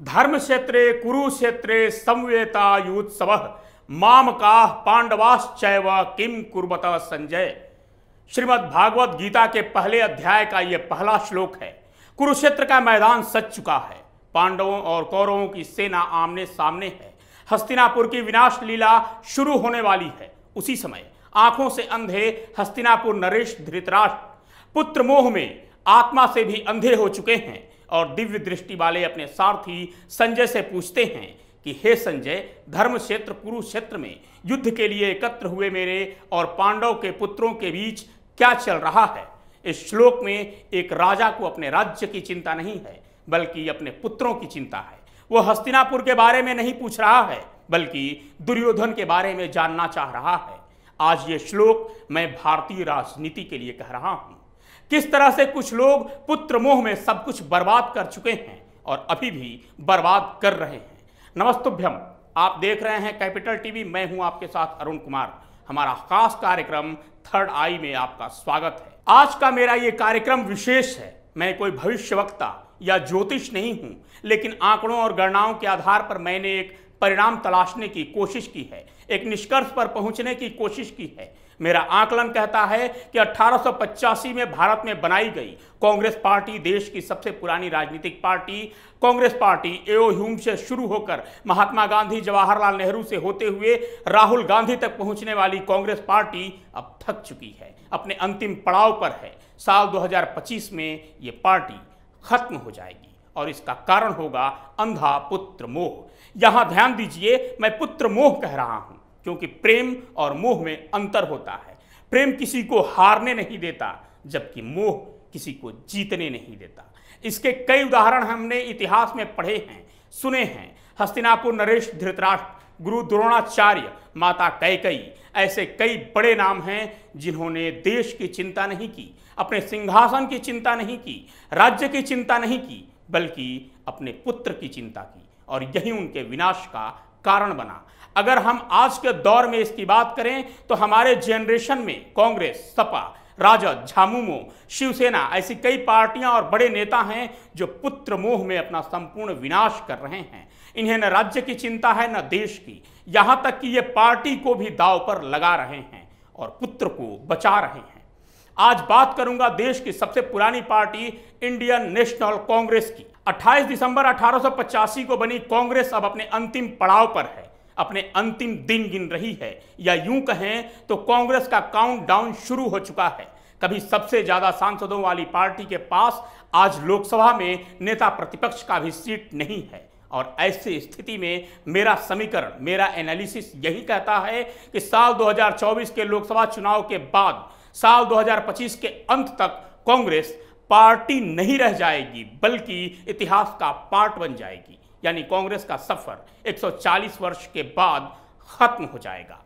धर्म क्षेत्रे कुरुक्षेत्रे संवेतायुत्सवः मामकाः पांडवाश्चैव किम कुर्वतः संजय। श्रीमद् भागवत गीता के पहले अध्याय का यह पहला श्लोक है। कुरुक्षेत्र का मैदान सज चुका है। पांडवों और कौरवों की सेना आमने सामने है। हस्तिनापुर की विनाश लीला शुरू होने वाली है। उसी समय आंखों से अंधे हस्तिनापुर नरेश धृतराष्ट्र पुत्र मोह में आत्मा से भी अंधे हो चुके हैं और दिव्य दृष्टि वाले अपने सारथी संजय से पूछते हैं कि हे संजय, धर्म क्षेत्र कुरुक्षेत्र में युद्ध के लिए एकत्र हुए मेरे और पांडव के पुत्रों के बीच क्या चल रहा है। इस श्लोक में एक राजा को अपने राज्य की चिंता नहीं है बल्कि अपने पुत्रों की चिंता है। वो हस्तिनापुर के बारे में नहीं पूछ रहा है बल्कि दुर्योधन के बारे में जानना चाह रहा है। आज ये श्लोक मैं भारतीय राजनीति के लिए कह रहा हूं। किस तरह से कुछ लोग पुत्र मोह में सब कुछ बर्बाद कर चुके हैं और अभी भी बर्बाद कर रहे हैं। नमस्तुभ्यम, आप देख रहे हैं कैपिटल टीवी। मैं हूं आपके साथ अरुण कुमार। हमारा खास कार्यक्रम थर्ड आई में आपका स्वागत है। आज का मेरा ये कार्यक्रम विशेष है। मैं कोई भविष्यवक्ता या ज्योतिष नहीं हूं, लेकिन आंकड़ों और गणनाओं के आधार पर मैंने एक परिणाम तलाशने की कोशिश की है, एक निष्कर्ष पर पहुंचने की कोशिश की है। मेरा आकलन कहता है कि 1885 में भारत में बनाई गई कांग्रेस पार्टी देश की सबसे पुरानी राजनीतिक पार्टी कांग्रेस पार्टी एओह्यूम से शुरू होकर महात्मा गांधी जवाहरलाल नेहरू से होते हुए राहुल गांधी तक पहुंचने वाली कांग्रेस पार्टी अब थक चुकी है, अपने अंतिम पड़ाव पर है। साल 2025 में ये पार्टी खत्म हो जाएगी और इसका कारण होगा अंधा पुत्र मोह। यहां ध्यान दीजिए, मैं पुत्र मोह कह रहा हूं क्योंकि प्रेम और मोह में अंतर होता है। प्रेम किसी को हारने नहीं देता जबकि मोह किसी को जीतने नहीं देता। इसके कई उदाहरण हमने इतिहास में पढ़े हैं, सुने हैं। हस्तिनापुर नरेश धृतराष्ट्र, गुरु द्रोणाचार्य, माता कैकेयी, ऐसे कई बड़े नाम हैं जिन्होंने देश की चिंता नहीं की, अपने सिंहासन की चिंता नहीं की, राज्य की चिंता नहीं की, बल्कि अपने पुत्र की चिंता की और यही उनके विनाश का कारण बना। अगर हम आज के दौर में इसकी बात करें तो हमारे जनरेशन में कांग्रेस, सपा, राजद, झामुमो, शिवसेना ऐसी कई पार्टियां और बड़े नेता हैं जो पुत्र मोह में अपना संपूर्ण विनाश कर रहे हैं। इन्हें न राज्य की चिंता है न देश की, यहां तक कि ये पार्टी को भी दांव पर लगा रहे हैं और पुत्र को बचा रहे हैं। आज बात करूंगा देश की सबसे पुरानी पार्टी इंडियन नेशनल कांग्रेस की। 28 दिसंबर 1885 को बनी कांग्रेस अब अपने अंतिम पड़ाव पर है, अपने अंतिम दिन गिन रही है, या यूं कहें तो कांग्रेस का काउंटडाउन शुरू हो चुका है। कभी सबसे ज्यादा सांसदों वाली पार्टी के पास आज लोकसभा में नेता प्रतिपक्ष का भी सीट नहीं है और ऐसी स्थिति में मेरा समीकरण, मेरा एनालिसिस यही कहता है कि साल 2024 के लोकसभा चुनाव के बाद साल 2025 के अंत तक कांग्रेस पार्टी नहीं रह जाएगी बल्कि इतिहास का पार्ट बन जाएगी। यानी कांग्रेस का सफर 140 वर्ष के बाद खत्म हो जाएगा।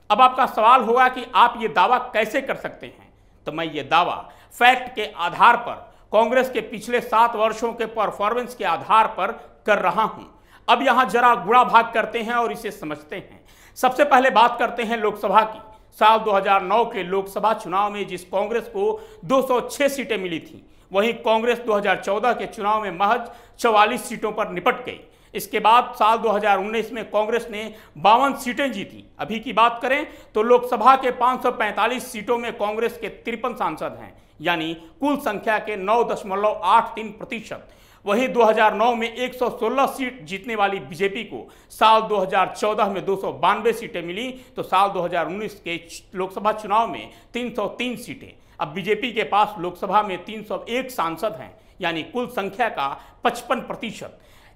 अब आपका सवाल होगा कि आप ये दावा कैसे कर सकते हैं, तो मैं ये दावा फैक्ट के आधार पर, कांग्रेस के पिछले 7 वर्षों के परफॉर्मेंस के आधार पर कर रहा हूं। अब यहां जरा गुणा भाग करते हैं और इसे समझते हैं। सबसे पहले बात करते हैं लोकसभा की। साल 2009 के लोकसभा चुनाव में जिस कांग्रेस को 206 सीटें मिली थी, वहीं कांग्रेस 2014 के चुनाव में महज 44 सीटों पर निपट गई। इसके बाद साल 2019 में कांग्रेस ने 52 सीटें जीती। अभी की बात करें तो लोकसभा के 545 सीटों में कांग्रेस के 53 सांसद हैं, यानी कुल संख्या के 9.83%। वहीं 2009 में 116 सीट जीतने वाली बीजेपी को साल 2014 में 292 सीटें मिली, तो साल 2019 के लोकसभा चुनाव में 303 सीटें। अब बीजेपी के पास लोकसभा में 301 सांसद हैं, यानी कुल संख्या का 55%।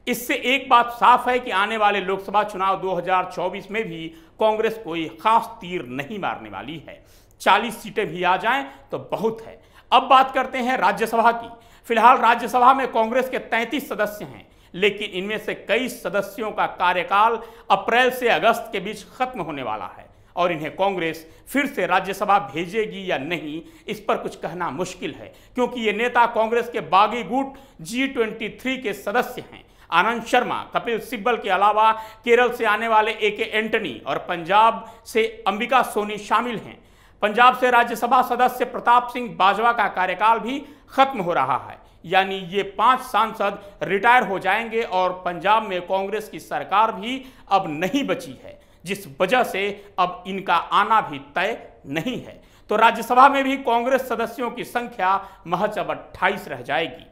इससे एक बात साफ है कि आने वाले लोकसभा चुनाव 2024 में भी कांग्रेस कोई खास तीर नहीं मारने वाली है। 40 सीटें भी आ जाएं तो बहुत है। अब बात करते हैं राज्यसभा की। फिलहाल राज्यसभा में कांग्रेस के 33 सदस्य हैं, लेकिन इनमें से कई सदस्यों का कार्यकाल अप्रैल से अगस्त के बीच खत्म होने वाला है और इन्हें कांग्रेस फिर से राज्यसभा भेजेगी या नहीं, इस पर कुछ कहना मुश्किल है, क्योंकि ये नेता कांग्रेस के बागी गुट G23 के सदस्य हैं। आनंद शर्मा, कपिल सिब्बल के अलावा केरल से आने वाले AK एंटनी और पंजाब से अंबिका सोनी शामिल हैं। पंजाब से राज्यसभा सदस्य प्रताप सिंह बाजवा का कार्यकाल भी खत्म हो रहा है। यानी ये 5 सांसद रिटायर हो जाएंगे और पंजाब में कांग्रेस की सरकार भी अब नहीं बची है, जिस वजह से अब इनका आना भी तय नहीं है। तो राज्यसभा में भी कांग्रेस सदस्यों की संख्या महज अब 28 रह जाएगी।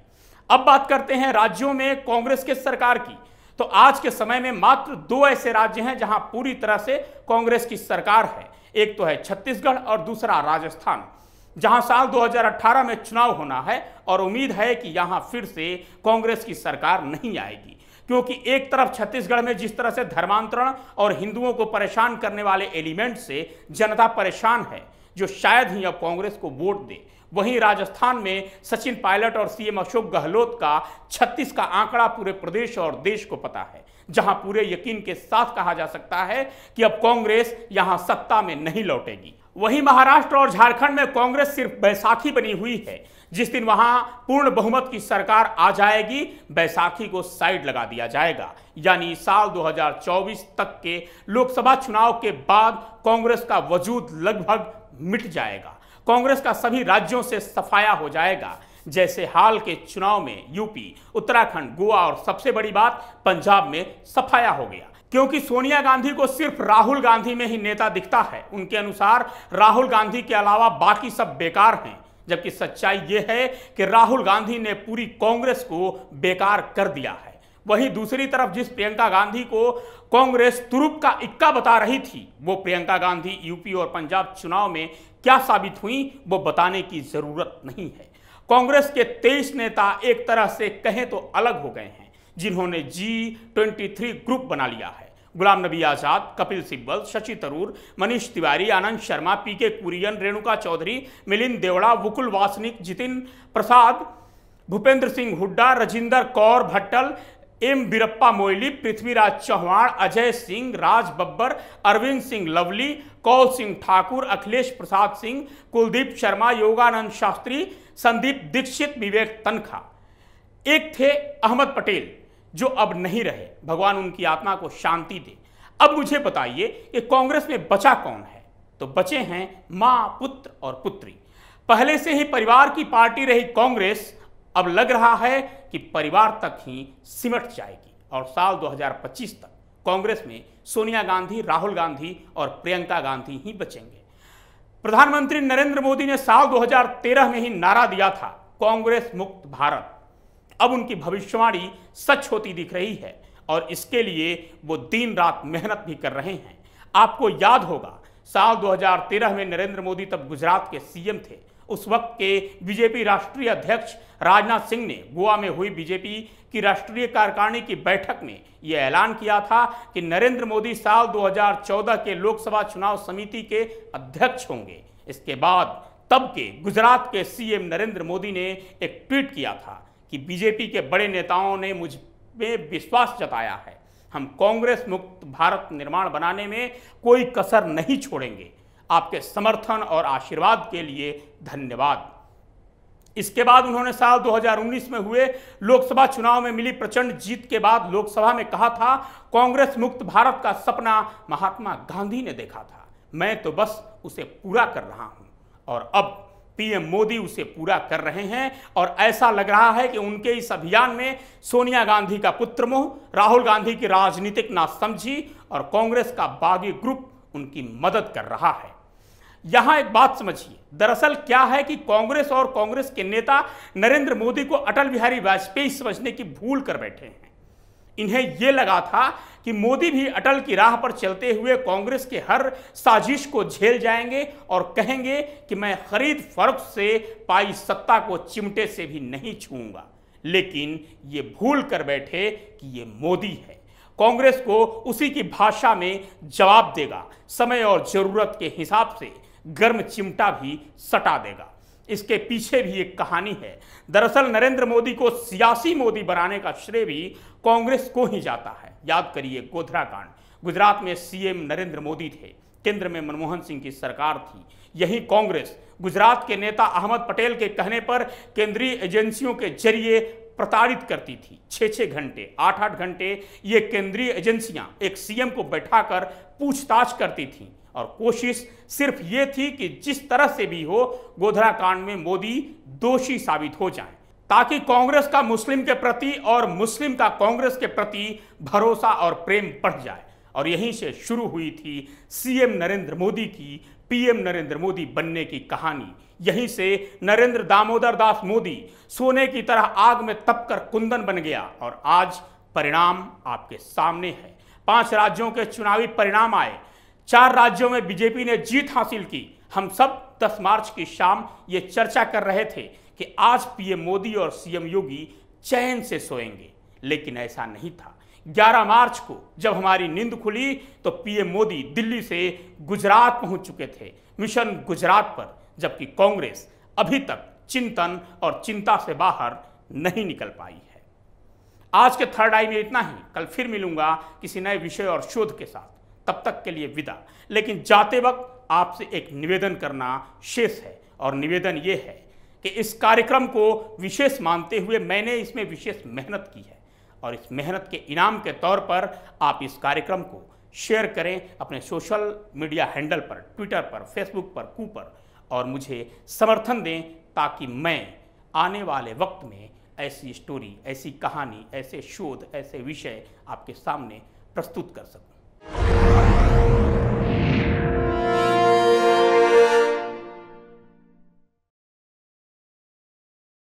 अब बात करते हैं राज्यों में कांग्रेस के सरकार की। तो आज के समय में मात्र 2 ऐसे राज्य हैं जहां पूरी तरह से कांग्रेस की सरकार है। एक तो है छत्तीसगढ़ और दूसरा राजस्थान, जहां साल 2018 में चुनाव होना है और उम्मीद है कि यहां फिर से कांग्रेस की सरकार नहीं आएगी, क्योंकि एक तरफ छत्तीसगढ़ में जिस तरह से धर्मांतरण और हिंदुओं को परेशान करने वाले एलिमेंट से जनता परेशान है, जो शायद ही अब कांग्रेस को वोट दे, वहीं राजस्थान में सचिन पायलट और सीएम अशोक गहलोत का 36 का आंकड़ा पूरे प्रदेश और देश को पता है, जहां पूरे यकीन के साथ कहा जा सकता है कि अब कांग्रेस यहां सत्ता में नहीं लौटेगी। वहीं महाराष्ट्र और झारखंड में कांग्रेस सिर्फ बैसाखी बनी हुई है। जिस दिन वहां पूर्ण बहुमत की सरकार आ जाएगी, बैसाखी को साइड लगा दिया जाएगा, यानी साल 2024 तक के लोकसभा चुनाव के बाद कांग्रेस का वजूद लगभग मिट जाएगा। कांग्रेस का सभी राज्यों से सफाया हो जाएगा, जैसे हाल के चुनाव में यूपी, उत्तराखंड, गोवा और सबसे बड़ी बात पंजाब में सफाया हो गया, क्योंकि सोनिया गांधी को सिर्फ राहुल गांधी में ही नेता दिखता है। उनके अनुसार राहुल गांधी के अलावा बाकी सब बेकार हैं, जबकि सच्चाई यह है कि राहुल गांधी ने पूरी कांग्रेस को बेकार कर दिया है। वहीं दूसरी तरफ जिस प्रियंका गांधी को कांग्रेस तुरुप का इक्का बता रही थी, वो प्रियंका गांधी यूपी और पंजाब चुनाव में क्या साबित हुई, वो बताने की जरूरत नहीं है। कांग्रेस के 23 नेता एक तरह से कहें तो अलग हो गए हैं, जिन्होंने G23 ग्रुप बना लिया है। गुलाम नबी आजाद, कपिल सिब्बल, शशि थरूर, मनीष तिवारी, आनंद शर्मा, पीके कुरियन, रेणुका चौधरी, मिलिंद देवड़ा, मुकुल वासनिक, जितिन प्रसाद, भूपेंद्र सिंह हुड्डा, राजिंदर कौर भट्टल, एम वीरप्पा मोइली, पृथ्वीराज चौहान, अजय सिंह, राज बब्बर, अरविंद सिंह लवली, कौल सिंह ठाकुर, अखिलेश प्रसाद सिंह, कुलदीप शर्मा, योगानंद शास्त्री, संदीप दीक्षित, विवेक तनखा। एक थे अहमद पटेल, जो अब नहीं रहे, भगवान उनकी आत्मा को शांति दे। अब मुझे बताइए कि कांग्रेस में बचा कौन है? तो बचे हैं मां, पुत्र और पुत्री। पहले से ही परिवार की पार्टी रही कांग्रेस अब लग रहा है कि परिवार तक ही सिमट जाएगी और साल 2025 तक कांग्रेस में सोनिया गांधी, राहुल गांधी और प्रियंका गांधी ही बचेंगे। प्रधानमंत्री नरेंद्र मोदी ने साल 2013 में ही नारा दिया था, कांग्रेस मुक्त भारत। अब उनकी भविष्यवाणी सच होती दिख रही है और इसके लिए वो दिन रात मेहनत भी कर रहे हैं। आपको याद होगा साल 2013 में नरेंद्र मोदी तब गुजरात के सीएम थे। उस वक्त के बीजेपी राष्ट्रीय अध्यक्ष राजनाथ सिंह ने गोवा में हुई बीजेपी की राष्ट्रीय कार्यकारिणी की बैठक में यह ऐलान किया था कि नरेंद्र मोदी साल 2014 के लोकसभा चुनाव समिति के अध्यक्ष होंगे। इसके बाद तब के गुजरात के सीएम नरेंद्र मोदी ने एक ट्वीट किया था कि बीजेपी के बड़े नेताओं ने मुझ में विश्वास जताया है, हम कांग्रेस मुक्त भारत निर्माण बनाने में कोई कसर नहीं छोड़ेंगे। आपके समर्थन और आशीर्वाद के लिए धन्यवाद। इसके बाद उन्होंने साल 2019 में हुए लोकसभा चुनाव में मिली प्रचंड जीत के बाद लोकसभा में कहा था, कांग्रेस मुक्त भारत का सपना महात्मा गांधी ने देखा था, मैं तो बस उसे पूरा कर रहा हूं। और अब पीएम मोदी उसे पूरा कर रहे हैं और ऐसा लग रहा है कि उनके इस अभियान में सोनिया गांधी का पुत्रमोह, राहुल गांधी की राजनीतिक नासमझी और कांग्रेस का बागी ग्रुप उनकी मदद कर रहा है। यहां एक बात समझिए, दरअसल क्या है कि कांग्रेस और कांग्रेस के नेता नरेंद्र मोदी को अटल बिहारी वाजपेयी समझने की भूल कर बैठे हैं। इन्हें यह लगा था कि मोदी भी अटल की राह पर चलते हुए कांग्रेस के हर साजिश को झेल जाएंगे और कहेंगे कि मैं खरीद फरोख्त से पाई सत्ता को चिमटे से भी नहीं छूऊंगा। लेकिन ये भूल कर बैठे कि ये मोदी है, कांग्रेस को उसी की भाषा में जवाब देगा, समय और जरूरत के हिसाब से गर्म चिमटा भी सटा देगा। इसके पीछे भी एक कहानी है। दरअसल नरेंद्र मोदी को सियासी मोदी बनाने का श्रेय भी कांग्रेस को ही जाता है। याद करिए गोधरा कांड। गुजरात में सीएम नरेंद्र मोदी थे, केंद्र में मनमोहन सिंह की सरकार थी। यही कांग्रेस गुजरात के नेता अहमद पटेल के कहने पर केंद्रीय एजेंसियों के जरिए प्रताड़ित करती थी। 6-6 घंटे, 8-8 घंटे ये केंद्रीय एजेंसियां एक सीएम को बैठाकर पूछताछ करती थीं और कोशिश सिर्फ ये थी कि जिस तरह से भी हो गोधरा कांड में मोदी दोषी साबित हो जाएं, ताकि कांग्रेस का मुस्लिम के प्रति और मुस्लिम का कांग्रेस के प्रति भरोसा और प्रेम बढ़ जाए। और यहीं से शुरू हुई थी सीएम नरेंद्र मोदी की पीएम नरेंद्र मोदी बनने की कहानी। यहीं से नरेंद्र दामोदर दास मोदी सोने की तरह आग में तपकर कुंदन बन गया और आज परिणाम आपके सामने है। 5 राज्यों के चुनावी परिणाम आए, 4 राज्यों में बीजेपी ने जीत हासिल की। हम सब 10 मार्च की शाम ये चर्चा कर रहे थे कि आज पीएम मोदी और सीएम योगी चैन से सोएंगे, लेकिन ऐसा नहीं था। 11 मार्च को जब हमारी नींद खुली तो पीएम मोदी दिल्ली से गुजरात पहुंच चुके थे, मिशन गुजरात पर, जबकि कांग्रेस अभी तक चिंतन और चिंता से बाहर नहीं निकल पाई है। आज के थर्ड आई में इतना ही। कल फिर मिलूंगा किसी नए विषय और शोध के साथ। तब तक के लिए विदा। लेकिन जाते वक्त आपसे एक निवेदन करना शेष है, और निवेदन ये है कि इस कार्यक्रम को विशेष मानते हुए मैंने इसमें विशेष मेहनत की है, और इस मेहनत के इनाम के तौर पर आप इस कार्यक्रम को शेयर करें अपने सोशल मीडिया हैंडल पर, ट्विटर पर, फेसबुक पर, कू पर, और मुझे समर्थन दें ताकि मैं आने वाले वक्त में ऐसी स्टोरी, ऐसी कहानी, ऐसे शोध, ऐसे विषय आपके सामने प्रस्तुत कर सकूं।